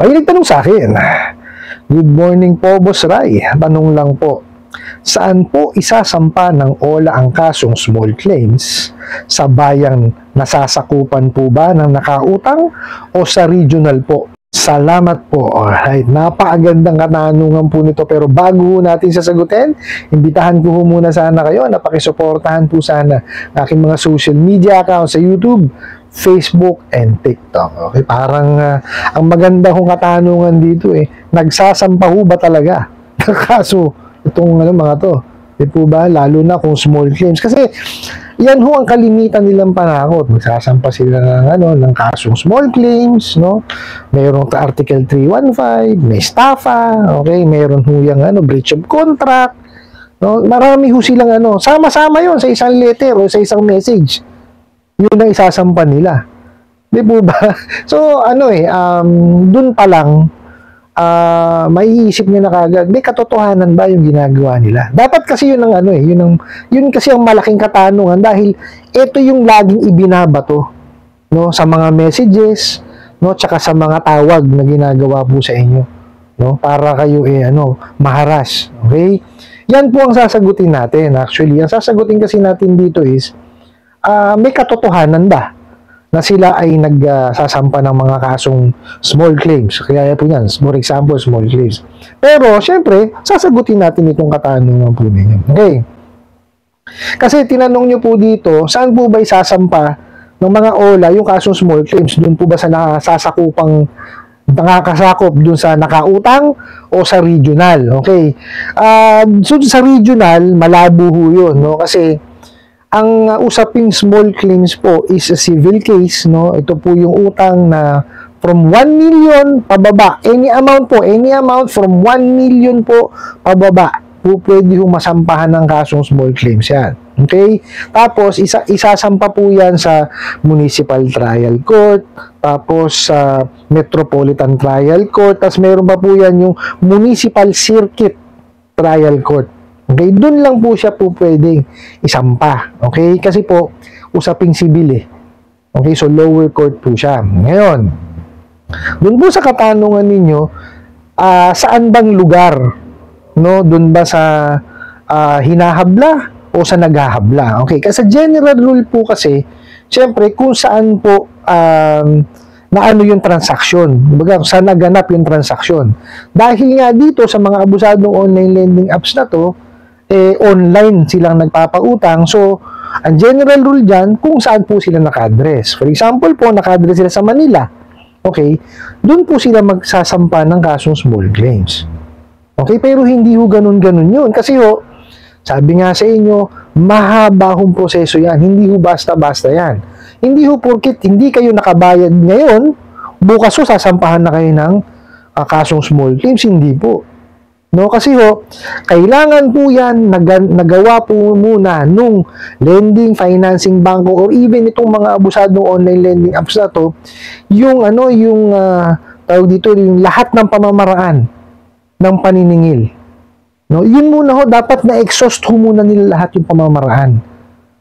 May nagtanong sa akin, "Good morning po, Boss Ray. Tanong lang po, saan po isasampa ng OLA ang kasong small claims? Sa bayang nasasakupan po ba ng nakautang o sa regional po?" Salamat po. Alright, napakagandang katanungan po nito, pero bago natin sasagutin, imbitahan ko muna sana kayo na pakisuportahan po sana aking mga social media accounts sa YouTube, Facebook, and TikTok. Okay, parang ang maganda kong katanungan dito nagsasampa ho ba talaga? Kaso, itong mga to, di po ba? Lalo na kung small claims. Kasi, yan ho ang kalimitan nilang panakot. Magsasampa sila ng kasong small claims, no? Mayroong Article 315, may estafa, okay? Mayroon ho yung breach of contract, no? Marami ho silang sama-sama yon sa isang letter o sa isang message. Yun ang isasampa nila. Di po ba? So, dun pa lang, maiisip niyo na kagad, may katotohanan ba yung ginagawa nila? Dapat kasi yun ang yun kasi ang malaking katanungan, dahil ito yung laging ibinabato, no, sa mga messages, no, tsaka sa mga tawag na ginagawa po sa inyo, no, para kayo maharas. Okay? Yan po ang sasagutin natin. Actually, ang sasagutin kasi natin dito is may katotohanan ba na sila ay nagsasampa ng mga kasong small claims. Kaya po yan, for example, small claims. Pero, syempre, sasagutin natin itong katanungan po ninyo. Okay? Kasi tinanong nyo po dito, saan po ba isasampa ng mga OLA yung kasong small claims? Doon po ba sa nakakasakop dun sa nakautang o sa regional? Okay? So, sa regional, malabo ho yun, no? Kasi, ang usaping small claims po is a civil case, no? Ito po yung utang na from 1 million pababa. Any amount from 1 million po pababa. Po pwede yung masampahan ng kasong small claims yan. Okay? Tapos, isasampa po yan sa Municipal Trial Court, tapos sa Metropolitan Trial Court, tapos meron pa po yan yung Municipal Circuit Trial Court. Okay, doon lang po siya po pwedeng isampa. Okay, kasi po usaping sibil Okay, so lower court po siya. Ngayon, doon po sa katanungan ninyo, saan bang lugar? No, doon ba sa hinahabla o sa naghahabla? Okay, kasi general rule po kasi, syempre kung saan po na yung transaksyon. Kumbaga, saan naganap yung transaksyon. Dahil nga dito sa mga abusadong online lending apps na to, online silang nagpapautang. So, ang general rule dyan, kung saan po sila naka-address. For example po, naka-address sila sa Manila. Okay? Doon po sila magsasampa ng kasong small claims. Okay? Pero hindi ho ganun-ganun yun. Kasi sabi nga sa inyo, mahaba hong proseso yan. Hindi ho basta-basta yan. Hindi ho porkit hindi kayo nakabayad ngayon, bukas sasampahan na kayo ng kasong small claims. Hindi po. No, kasi kailangan po yan nagawa po muna nung lending, financing banko, or even itong mga abusadong online lending apps na to, yung tawag dito, yung lahat ng pamamaraan ng paniningil. No, yun muna dapat na-exhaust muna nila lahat yung pamamaraan.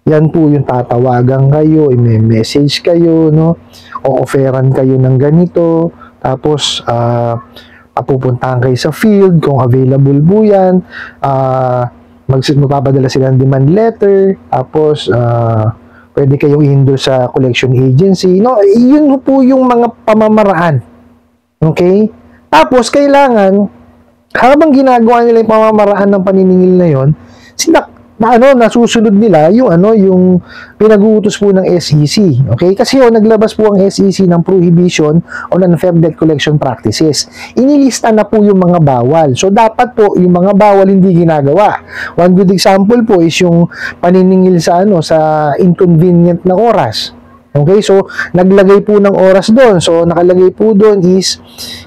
Yan po yung tatawagan kayo, may message kayo, no, o-offeran kayo ng ganito, tapos pupuntahan kayo sa field kung available po yan, magpapadala sila ng demand letter, tapos pwede kayong i-endorse sa collection agency. No, yun po yung mga pamamaraan. Okay? Tapos kailangan, habang ginagawa nila yung pamamaraan ng paniningil na yun, nasusunod nila yung pinag-uutos po ng SEC. Okay? Kasi naglabas po ang SEC ng prohibition on unfair debt collection practices. Inilista na po yung mga bawal. So, dapat po yung mga bawal hindi ginagawa. One good example po is yung paniningil sa inconvenient na oras. Okay? So, naglagay po ng oras doon. So, nakalagay po doon is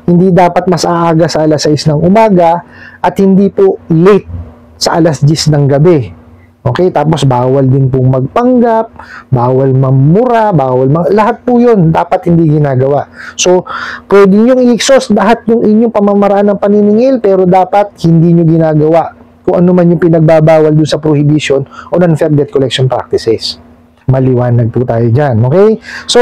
hindi dapat mas aaga sa alas 6 ng umaga at hindi po late sa alas 10 ng gabi. Okay, tapos bawal din pong magpanggap, bawal mamura, lahat po yun, dapat hindi ginagawa. So, pwede nyo i-exhaust lahat yung inyong pamamaraan ng paniningil, pero dapat hindi nyo ginagawa kung ano man yung pinagbabawal doon sa prohibition on unfair debt collection practices. Maliwanag po tayo dyan, okay? So,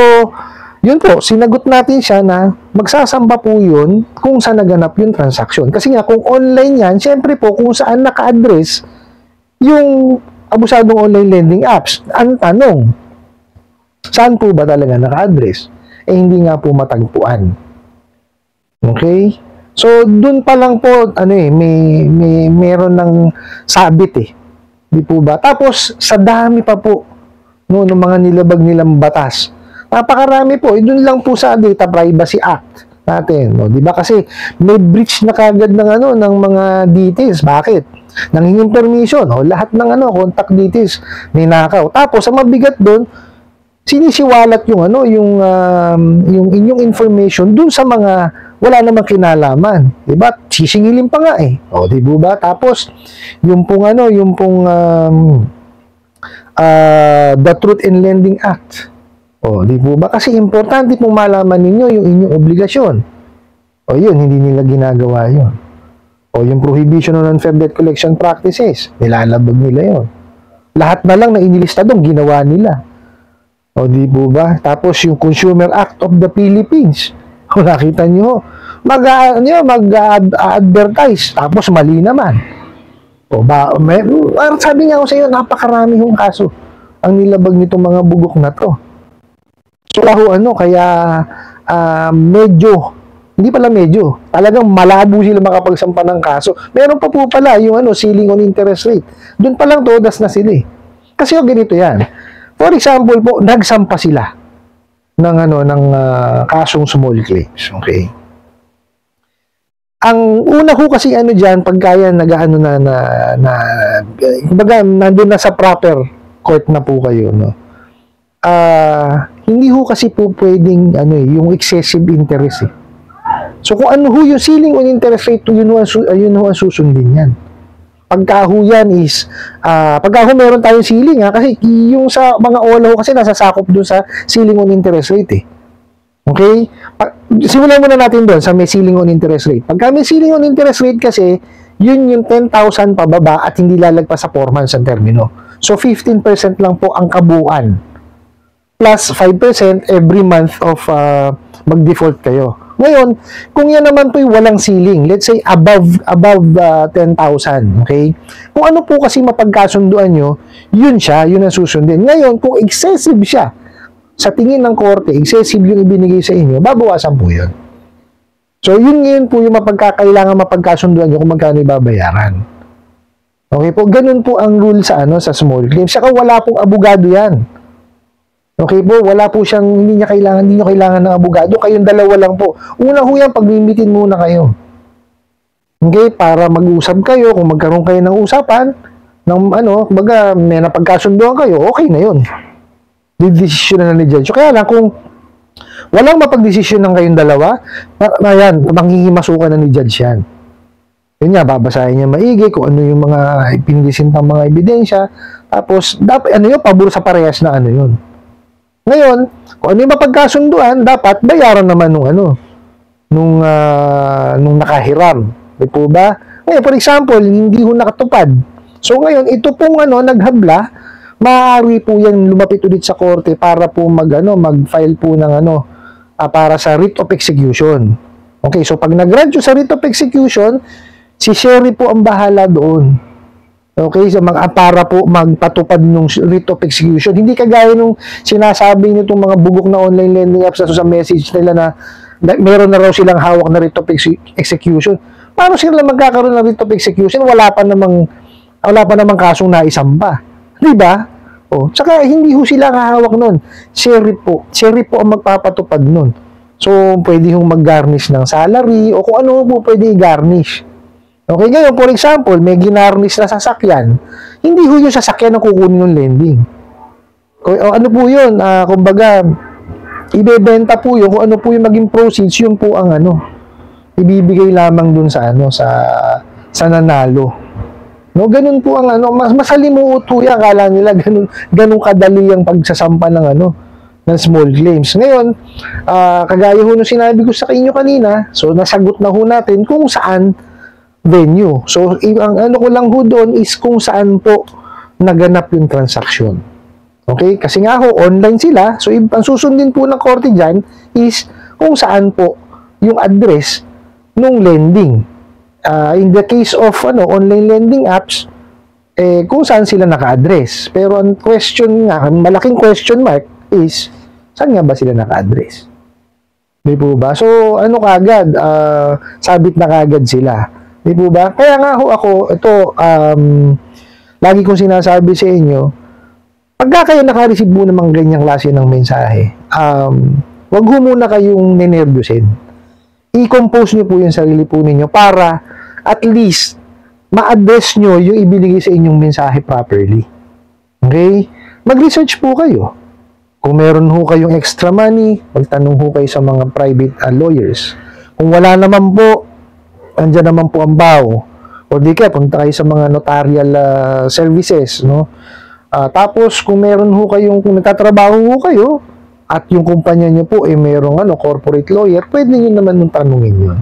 yun po, sinagot natin siya na magsasamba po yun kung saan naganap yung transaction. Kasi nga, kung online yan, syempre po, kung saan naka-address yung abusadong online lending apps. Ang tanong, saan po ba talaga naka-address? Eh, hindi nga po matagpuan. Okay? So, dun pa lang po, meron ng sabit eh. Di po ba? Tapos, sa dami pa po, no, ng mga nilabag nilang batas. Napakarami po. Doon lang po sa Data Privacy Act natin, no, 'di ba? Kasi may breach na kagad ng ng mga details. Bakit? Nangingin permission, lahat ng contact details ninakaw. Tapos ang mabigat doon, sinisiwalat yung yung inyong information doon sa mga wala namang kinalaman, 'di ba? Sisingilin pa nga eh. O, 'di ba? Tapos yung pong the Truth in Lending Act. O, di po ba? Kasi importante pong malaman ninyo yung inyong obligasyon. O, yun, hindi nila ginagawa yun. O, yung prohibition on unfair debt collection practices, nilalabag nila yun. Lahat na lang na inilista doon, ginawa nila. O, di po ba? Tapos, yung Consumer Act of the Philippines. O, nakita nyo, mag-advertise, tapos mali naman. O, sabi nga ako sa iyo, napakarami yung kaso ang nilabag nitong mga bugok na to. So, kaya talagang malabo sila makapagsampa ng kaso. Meron pa po pala yung ceiling on interest rate. Doon pa lang todas na sila eh. Kasi ganito yan. For example po, nagsampa sila ng kasong small claims. Okay? Ang una ko kasi diyan pagka yan kumbaga nandun na sa proper court na po kayo, no. Hindi ho kasi po pwedeng yung excessive interest eh. So kung yung ceiling on interest rate, yun ho ang susundin yan. Pagka ho yan is pagka ho meron tayong ceiling kasi yung sa mga OLA ho kasi nasasakop dun sa ceiling on interest rate eh. Okay? Simulan muna natin doon sa may ceiling on interest rate. Pagka may ceiling on interest rate kasi, yun yung 10,000 pababa at hindi lalagpas sa 4 months ang termino. So 15% lang po ang kabuuan. Plus 5% every month of mag-default kayo. Ngayon, kung yan naman po yung walang ceiling, let's say above 10,000, okay? Kung ano po kasi mapagkasunduan nyo, yun ang susundin. Ngayon, kung excessive siya, sa tingin ng korte, excessive yung ibinigay sa inyo, babawasan po yun. So, yun po yung kailangan mapagkasunduan nyo kung magkano ibabayaran. Okay po, ganun po ang rule sa small claims. Saka wala pong abogado yan. Okay po, wala po siyang, hindi nyo kailangan ng abogado, kayong dalawa lang po. Una ho yan, paglimitin muna kayo. Okay, para mag-usap kayo, kung magkaroon kayo ng usapan, kumbaga, may napagkasunduan kayo, okay na yun. Didesisyon na ni judge. So, kaya lang, kung walang mapagdesisyon ng kayong dalawa, ayan, manghihimasukan na ni judge yan. Yun nga, babasahin niya maigi kung ano yung mga pinidisintang mga ebidensya, tapos, dapat, pabor sa parehas na yun. Ngayon, kung ano yung mapagkasunduan, dapat bayaran naman nung nakahiram. Di po ba? Ngayon, for example, hindi ho nakatupad. So, ngayon, ito pong naghabla, maaari po yan lumapit ulit sa korte para po mag-file po ng para sa writ of execution. Okay, so pag nag-grant sa writ of execution, si Sherry po ang bahala doon. Okay, so para po magpatupad ng writ of execution. Hindi kagaya nung sinasabi nitong mga bugok na online lending apps sa message nila na meron na raw silang hawak na writ of execution. Paano sila magkakaroon ng writ of execution? Wala pa namang kasong naisampa. Diba? O, tsaka hindi ho sila kahawak nun. Sherry po ang magpapatupad nun. So, pwede hong mag-garnish ng salary o kung ano po pwede i-garnish. Okay, ngayon, for example, may ginarnish na sasakyan, hindi ho yung sasakyan ang kukunin ng lending. O, ano po yun? Kumbaga, ibebenta po yun, kung ano po yung maging proceeds, yun po ang ibibigay lamang dun sa sa nanalo. No, ganun po ang mas masalimuot po yan, akala nila ganun kadali ang pagsasampa ng ng small claims. Ngayon, kagaya ho nung sinabi ko sa inyo kanina, so nasagot na ho natin kung saan venue. So, ang ko lang ho doon is kung saan po naganap yung transaksyon. Okay? Kasi nga ho, online sila. So, ang susundin po ng korte dyan is kung saan po yung address nung lending. In the case of online lending apps, kung saan sila naka-address. Pero ang question nga, malaking question mark is, saan nga ba sila naka-address? Di po ba? So, kagad, sabit na kagad sila. Di po ba? Kaya nga ho ako, ito, lagi kong sinasabi sa inyo, pagka kayo naka-receive mo namang ganyang klase ng mensahe, wag ho muna kayong nenervyusin. I-compose nyo po yung sarili po ninyo para at least ma-address nyo yung ibinigay sa inyong mensahe properly. Okay? Mag-research po kayo. Kung meron ho kayong extra money, magtanong ho kayo sa mga private lawyers. Kung wala naman po, andyan naman po ang BAO. O di kaya, punta kayo sa mga notarial services, no? Tapos, kung meron ho kayong, kung nagtatrabaho ho kayo, at yung kumpanya nyo po, merong corporate lawyer, pwede nyo naman nung tanungin yun.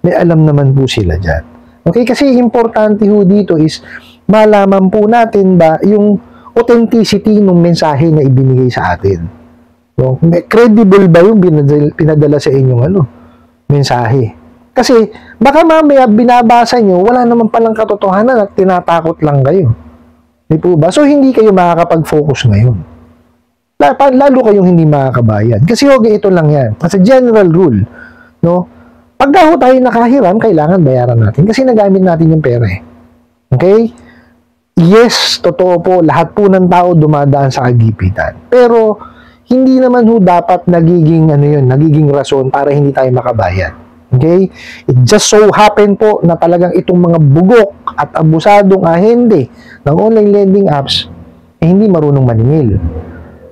May alam naman po sila dyan. Okay, kasi importante ho dito is, malaman po natin ba yung authenticity ng mensahe na ibinigay sa atin. No? Credible ba yung pinadala sa inyong mensahe? Kasi, baka mamaya binabasa nyo, wala naman palang katotohanan at tinatakot lang kayo. Di po ba? So, hindi kayo makakapag-focus ngayon. Lalo kayong hindi makakabayad. Kasi, okay, ito lang yan. As a general rule, no? Pagka ho tayo nakahiram, kailangan bayaran natin. Kasi nagamit natin yung pera eh. Okay? Yes, totoo po, lahat po ng tao dumadaan sa kagipitan. Pero, hindi naman ho dapat nagiging rason para hindi tayo makabayad. Okay? It just so happen po na talagang itong mga bugok at abusadong ahente ng online lending apps hindi marunong maningil.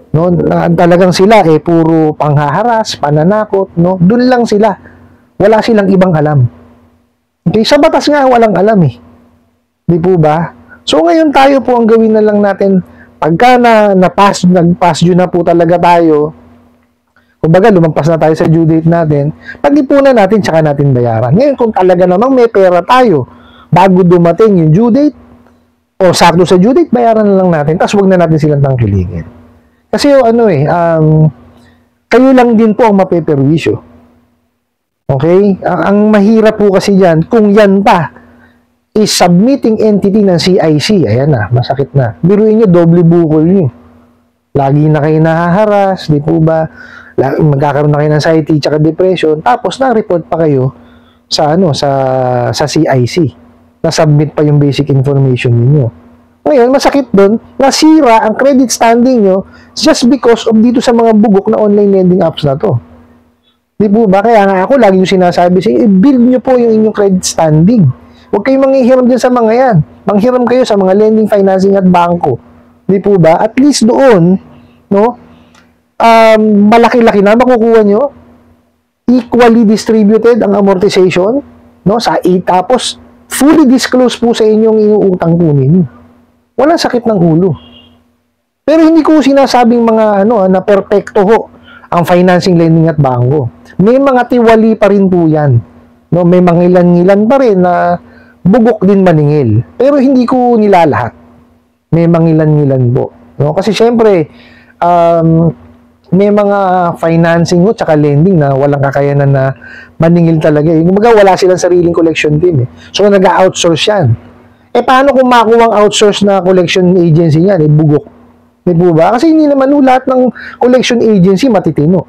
No, talagang sila puro panghaharas, pananakot, no? Doon lang sila. Wala silang ibang alam. Okay, sa batas nga walang alam eh. Di po ba? So ngayon tayo po ang gawin na lang natin pagka nag-pass due na po talaga tayo. Kumbaga, lumampas na tayo sa due date natin, pag-ipunan natin, tsaka natin bayaran. Ngayon, kung talaga namang may pera tayo, bago dumating yung due date, o sakto sa due date, bayaran na lang natin, tapos huwag na natin silang tangkilingin. Kasi kayo lang din po ang mapeperwisyo. Okay? Ang mahirap po kasi dyan, kung yan pa, is submitting entity ng CIC, ayan na, masakit na. Biruin nyo, doble bukol nyo. Lagi na kayo nahaharas, di po ba? Magkakaroon na kayo ng anxiety tsaka depression, tapos na-report pa kayo sa sa CIC. Na-submit pa yung basic information niyo. Ngayon, masakit doon, nasira ang credit standing nyo just because of dito sa mga bugok na online lending apps na to. Di po ba? Kaya nga ako, lagi yung sinasabi sa inyo, i-build nyo po yung inyong credit standing. Huwag kayong manghihiram din sa mga yan. Manghiram kayo sa mga lending, financing at bangko. Di po ba? At least doon, no, malaki-laki na makukuha nyo, equally distributed ang amortization, no, tapos fully disclose po sa inyong inuutang po ninyo. Walang sakit ng ulo. Pero hindi ko sinasabing mga na perpekto ho ang financing, lending at bangko. May mga tiwali pa rin po yan. No, may mangilan-ngilan pa rin na bugok din maningil. Pero hindi ko nilalahat. May mangilan-ngilan po. No? Kasi syempre, may mga financing ho tsaka lending na walang kakayanan na maningil talaga eh. Kumbaga wala silang sariling collection team eh. So nag-outsource yan. Paano kung makuha ang outsource na collection agency niyan? Bugok. Di po ba? Kasi hindi naman lahat ng collection agency matitino.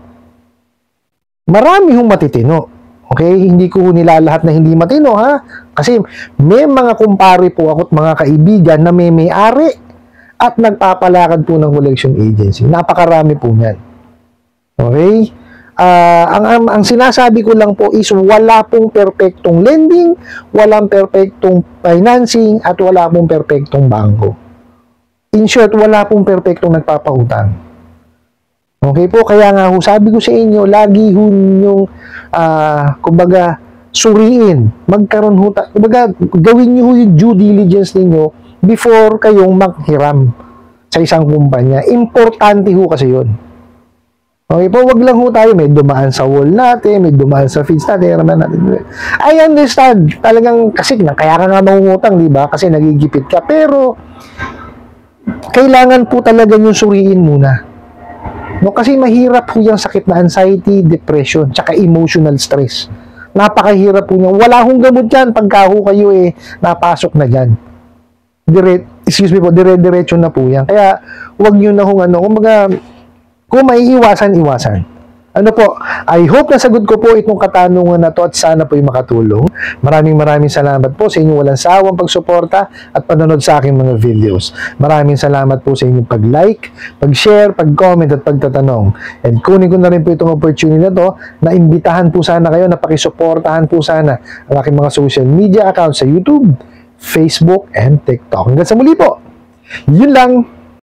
Marami hong matitino. Okay? Hindi ko nilalahat na hindi matino ha. Kasi may mga kumpare po ako at mga kaibigan na may-ari at nagpapalakad po ng collection agency. Napakarami po niyan. Okay? Ang sinasabi ko lang po is wala pong perpektong lending, walang perpektong financing, at wala pong perpektong bangko. In short, wala pong perpektong nagpapautang. Okay po? Kaya nga sabi ko sa inyo, lagi yung kumbaga, suriin, magkaroon kumbaga, gawin nyo yung due diligence ninyo before kayong maghiram sa isang kumpanya. Importante ho kasi yun. Okay po, wag lang ho tayo, may dumaan sa wall natin, may dumaan sa feeds natin, I understand, talagang, kasi kaya ka nga mangungutang, di ba? Kasi nagigipit ka, pero, kailangan po talaga yung suriin muna. No, kasi mahirap po yung sakit na anxiety, depression, tsaka emotional stress. Napakahirap po niya. Wala hong gamot dyan. Pagka ho kayo napasok na dyan. Dire-diretso na po yan. Kaya, huwag nyo na hong kumbaga, kung maiiwasan, iwasan. Ano po, I hope nasagot ko po itong katanungan na to at sana po yung makatulong. Maraming salamat po sa inyong walang sawang pagsuporta at panonood sa aking mga videos. Maraming salamat po sa inyong pag-like, pag-share, pag-comment at pagtatanong. And kunin ko na rin po itong opportunity na to na imbitahan po sana kayo na pakisuportahan po sana ang aking mga social media accounts sa YouTube, Facebook, and TikTok. Hanggang sa muli po. Yun lang.